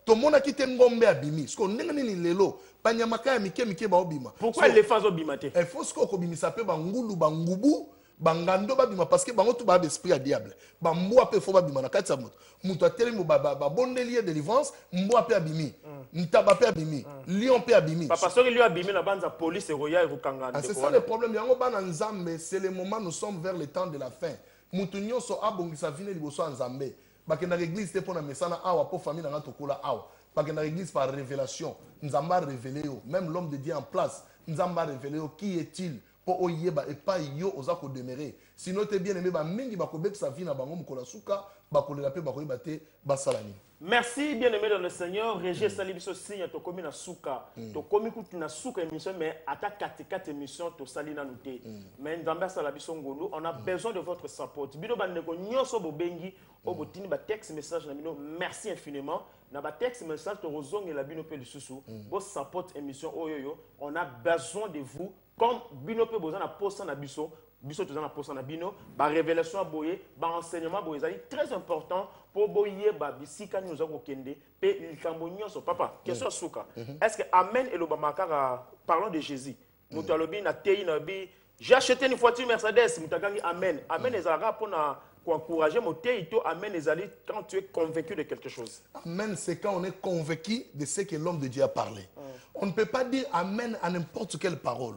To mona ki te ngombe abimi sko ndenge nini lelo banyamaka ya mike ba obima. Pourquoi les phases obimate? Il faut sko ko bimisa pe bangulu bangubu bangando babima parce que bango tout ba esprit à diable. Bambo pe fo babima na kati sa moto. Muto atelemo ba bondelier délivrance mbo pe abimi. Ntaba pe abimi, lion pe abimi. Papa soki lion abimi na banza police royale rukangana. C'est ça le problème. Yango bana nzambe, c'est le moment nous sommes vers le temps de la fin. Mutu nyonso abongisa vine liboso nzambe. bakenda l'église te pona mesana awa po famille na tokola awa bakenda l'église par révélation nzamba révélé yo même l'homme de Dieu en place nzamba révélé yo qui est-il po oyeba et pas yo oza ko demeurer sinon te bien aimé ba mingi bakobek sa vie na bango mukola suka bakolela pe bakoyeba te basalani. Merci bien aimé dans le Seigneur. Régé Salibiso signe to komi na suka. To komi kutu na suka émission mais attaque 4 émissions to salina nouté. Mais ndamba Salabiso ngolo, on a besoin de votre support. Bino bandeko nyoso bobengi obotini ba texte message na bino merci infiniment. Na ba texte message to rozong et la bino pe lisusu. Bo support émission oyoyo, on a besoin de vous comme bino pe bozana posta na biso. Biso tozana posta na bino, ba révélation boye, ba enseignement boye, c'est très important pour boye ba bisika nous avons kende pe likambo nyonso papa. Question suka. Est-ce que amen et l'obamakara parlons de Jésus. Mutalobi na tei na bi j'ai acheté une voiture Mercedes, mutagangi amen. Amen ezalaka pour na encourager mon tei to amen ezali quand tu es convaincu de quelque chose. Amen c'est quand on est convaincu de ce que l'homme de Dieu a parlé. On ne peut pas dire amen à n'importe quelle parole.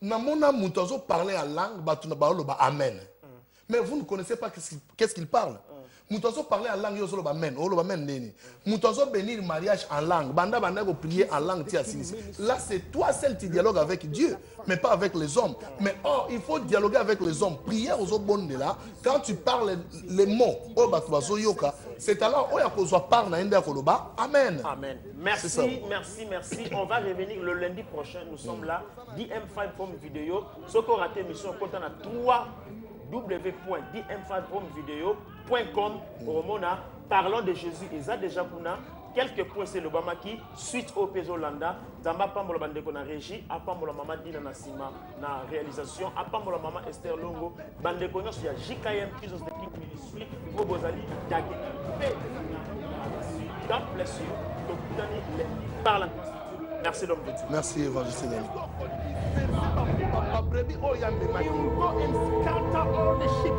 Namona Moutazo parlait en langue, amen. Mais vous ne connaissez pas qu'est-ce qu'il parle. Moutazo parlait en langue, yosolo amen. Moutazo bénir mariage en langue. Banda go prier en langue. Là, c'est toi seul qui dialogues avec Dieu, mais pas avec les hommes. Mais or, il faut dialoguer avec les hommes. Prière aux autres de là. Quand tu parles les mots, c'est alors amen. Amen. Merci, merci, merci. On va revenir le lundi prochain. Nous sommes là. DM5 Home Video. Ce qu'on a raté mission, on a 3 www.dm5homevideo.com. Parlons de Jésus. Et ça déjà pour nous. Quelques points, c'est le Bamaki, suite au Pézolanda, Zamba Pambola Bandeko na régie, Apambola Mama Dina Nassima na réalisation, Apambola Mama Esther Longo, Bandeko Nyos, il y a JKM, Puissance Technique Ministry, Bobozali, Dagi. God bless you. Merci l'homme de Dieu. Merci évangéliste. Go and scatter all the sheep.